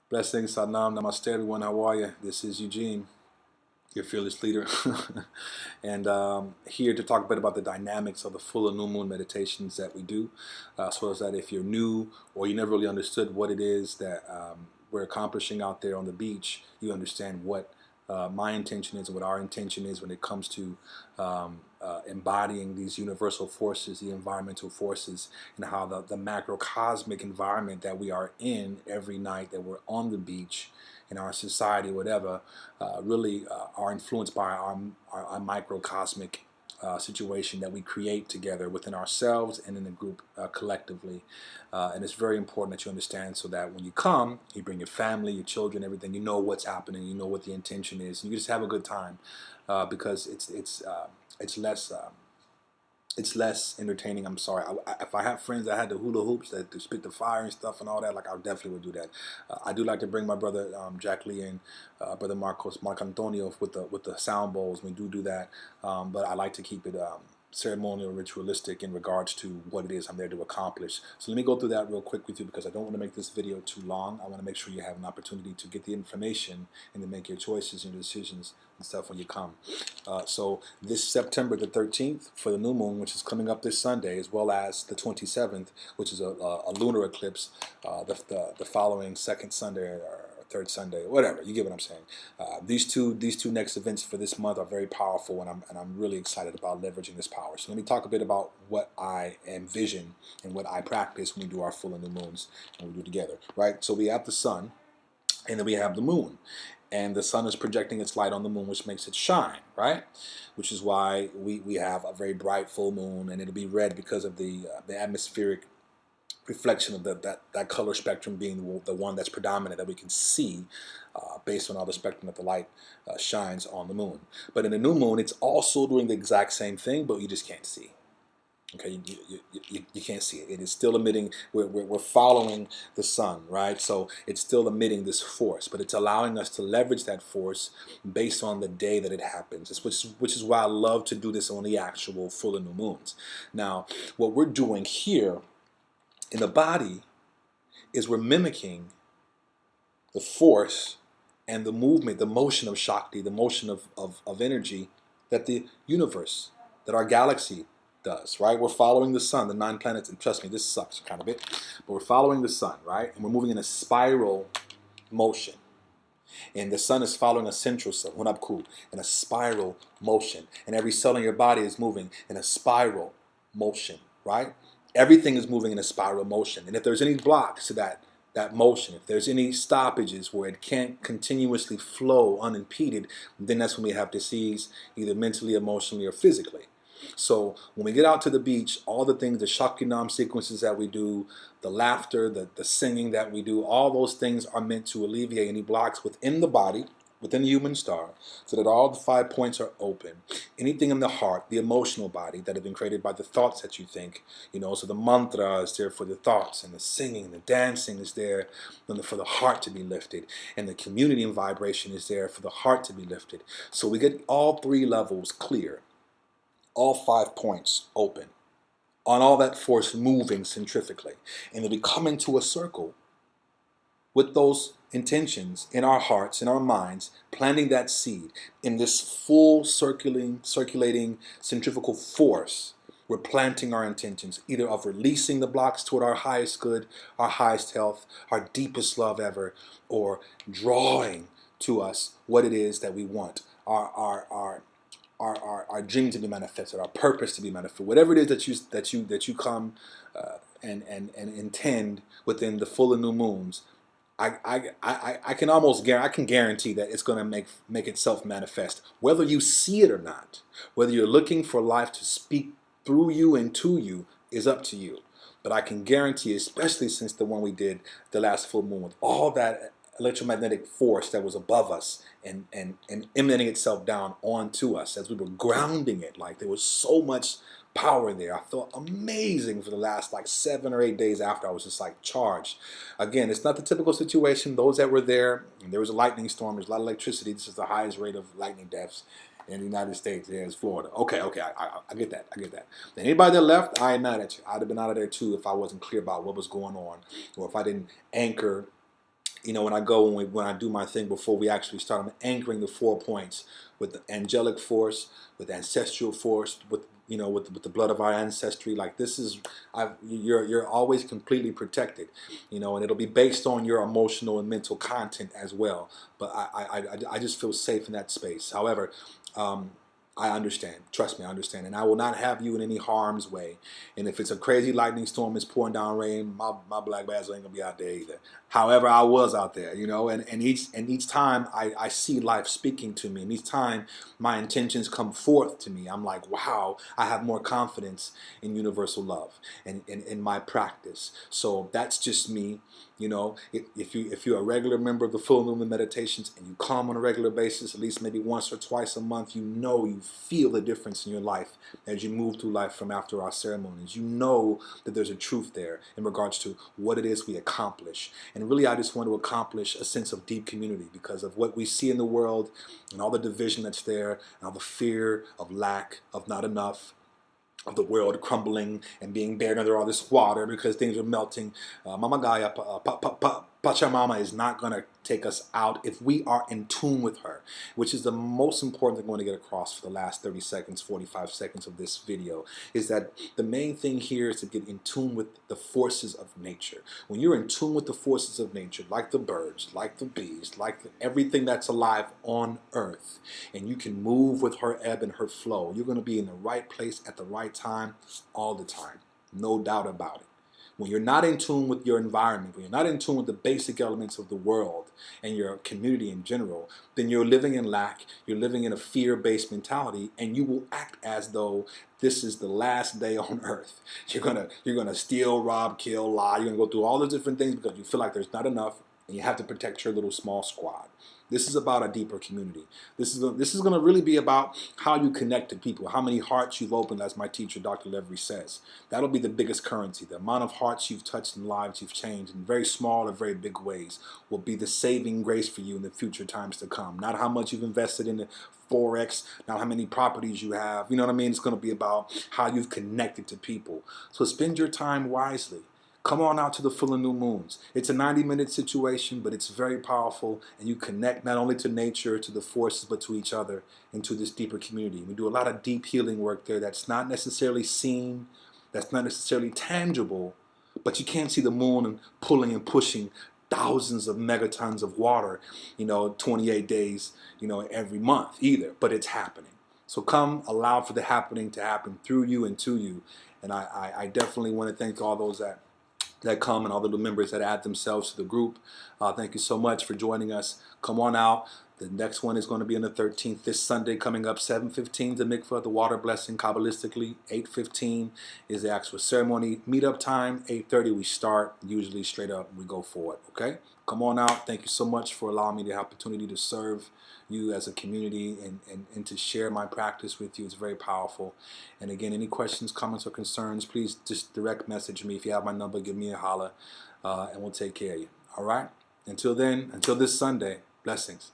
Blessings, Salam, Namaste, everyone. How are you? This is Eugene, your fearless leader, and here to talk a bit about the dynamics of the full and new moon meditations that we do, so as that if you're new or you never really understood what it is that we're accomplishing out there on the beach, you understand what my intention is and what our intention is when it comes to embodying these universal forces, the environmental forces, and how the macrocosmic environment that we are in every night that we're on the beach in our society, whatever, really are influenced by our microcosmic situation that we create together within ourselves and in the group collectively. And it's very important that you understand, so that when you come, you bring your family, your children, everything, you know what's happening, you know what the intention is, and you just have a good time, because it's less entertaining. I'm sorry. If I have friends that had the hula hoops that to spit the fire and stuff and all that, like I definitely would do that. I do like to bring my brother Jack Lee and brother Mark Antonio with the sound bowls. We do that, but I like to keep it ceremonial, ritualistic in regards to what it is I'm there to accomplish. So let me go through that real quick with you, because I don't want to make this video too long. I want to make sure you have an opportunity to get the information and to make your choices and your decisions and stuff when you come. So this September the 13th for the new moon, which is coming up this Sunday, as well as the 27th, which is a lunar eclipse, the following second Sunday or third Sunday, whatever, you get what I'm saying. These two next events for this month are very powerful, and I'm really excited about leveraging this power. So let me talk a bit about what I envision and what I practice when we do our full and new moons and we do together, right? So we have the sun, and then we have the moon, and the sun is projecting its light on the moon, which makes it shine, right? Which is why we have a very bright full moon, and it'll be red because of the atmospheric reflection of that color spectrum being the one that's predominant that we can see based on how the spectrum that the light shines on the moon. But in the new moon, it's also doing the exact same thing, but you just can't see. Okay, you can't see it. It is still emitting. We're following the sun, right? So it's still emitting this force, but it's allowing us to leverage that force based on the day that it happens. Which is why I love to do this on the actual full and new moons. Now, what we're doing here in the body is we're mimicking the force and the movement, the motion of Shakti, the motion of energy that the universe, that our galaxy does, right? We're following the sun, the 9 planets, and trust me, this sucks kind of bit, but we're following the sun, right? And we're moving in a spiral motion. And the sun is following a central cell, Hunabku, in a spiral motion. And every cell in your body is moving in a spiral motion, right? Everything is moving in a spiral motion. And if there's any blocks to that motion, if there's any stoppages where it can't continuously flow unimpeded, then that's when we have disease, either mentally, emotionally, or physically. So when we get out to the beach, all the things, the Shakinam sequences that we do, the laughter, the singing that we do, all those things are meant to alleviate any blocks within the body, within the human star, so that all the 5 points are open. Anything in the heart, the emotional body that have been created by the thoughts that you think, so the mantra is there for the thoughts, and the singing, the dancing is there for the heart to be lifted, and the community and vibration is there for the heart to be lifted. So we get all 3 levels clear, all 5 points open, on all that force moving centrifugally, and then we come into a circle with those intentions in our hearts, in our minds, planting that seed in this full circulating centrifugal force. We're planting our intentions, either of releasing the blocks toward our highest good, our highest health, our deepest love ever, or drawing to us what it is that we want, our dream to be manifested, our purpose to be manifested, whatever it is that you come and intend within the full and new moons. I can guarantee that it's going to make itself manifest, whether you see it or not. Whether you're looking for life to speak through you and to you is up to you. But I can guarantee, especially since the one we did the last full moon, with all that electromagnetic force that was above us and emanating itself down onto us as we were grounding it, like there was so much power there. I felt amazing for the last like 7 or 8 days after. I was just like charged. Again, it's not the typical situation. Those that were there, and there was a lightning storm, there's a lot of electricity. This is the highest rate of lightning deaths. In the United States, yeah, it's Florida. Okay, okay, I get that. I get that. Anybody that left, I ain't mad at you. I'd have been out of there too if I wasn't clear about what was going on, or if I didn't anchor. When I go when I do my thing before we actually start, I'm anchoring the 4 points with the angelic force, with ancestral force, with the blood of our ancestry. Like this is, you're always completely protected, and it'll be based on your emotional and mental content as well. But I just feel safe in that space. However, um, I understand. Trust me, I understand. And I will not have you in any harm's way. And if it's a crazy lightning storm, it's pouring down rain, my black bass ain't gonna be out there either. However, I was out there, and each time I see life speaking to me, and each time my intentions come forth to me, I'm like, wow, I have more confidence in universal love and in my practice. So that's just me. If you're a regular member of the full movement meditations and you come on a regular basis, at least maybe once or twice a month, you feel the difference in your life as you move through life from after our ceremonies. You know that there's a truth there in regards to what it is we accomplish. And really, I just want to accomplish a sense of deep community because of what we see in the world and all the division that's there and all the fear of lack, of not enough, of the world crumbling and being buried under all this water because things are melting. Mama Gaia, Pachamama is not going to take us out if we are in tune with her, which is the most important thing I want to get across for the last 30 seconds, 45 seconds of this video, is that the main thing here is to get in tune with the forces of nature. When you're in tune with the forces of nature, like the birds, like the bees, like everything that's alive on earth, and you can move with her ebb and her flow, you're going to be in the right place at the right time all the time. No doubt about it. When you're not in tune with your environment, when you're not in tune with the basic elements of the world and your community in general, then you're living in lack, you're living in a fear-based mentality, and you will act as though this is the last day on earth. You're gonna steal, rob, kill, lie. You're gonna go through all those different things because you feel like there's not enough, and you have to protect your little small squad. This is about a deeper community. This is going to really be about how you connect to people, how many hearts you've opened, as my teacher, Dr. Levery, says. That'll be the biggest currency. The amount of hearts you've touched and lives you've changed in very small or very big ways will be the saving grace for you in the future times to come. Not how much you've invested in the Forex, not how many properties you have. You know what I mean? It's going to be about how you've connected to people. So spend your time wisely. Come on out to the full and new moons. It's a 90-minute situation, but it's very powerful, and you connect not only to nature, to the forces, but to each other and to this deeper community. We do a lot of deep healing work there that's not necessarily seen, that's not necessarily tangible, but you can't see the moon and pulling and pushing thousands of megatons of water, 28 days, every month either, but it's happening. So come allow for the happening to happen through you and to you. And I definitely want to thank all those that come and all the members that add themselves to the group. Thank you so much for joining us. Come on out. The next one is going to be on the 13th, this Sunday coming up, 7:15 the mikvah, the water blessing, Kabbalistically. 8:15 is the actual ceremony. Meetup time, 8:30 we start, usually straight up we go for it, okay? Come on out. Thank you so much for allowing me the opportunity to serve you as a community and to share my practice with you. It's very powerful. And again, any questions, comments, or concerns, please just direct message me. If you have my number, give me a holler, and we'll take care of you. All right? Until then, until this Sunday, blessings.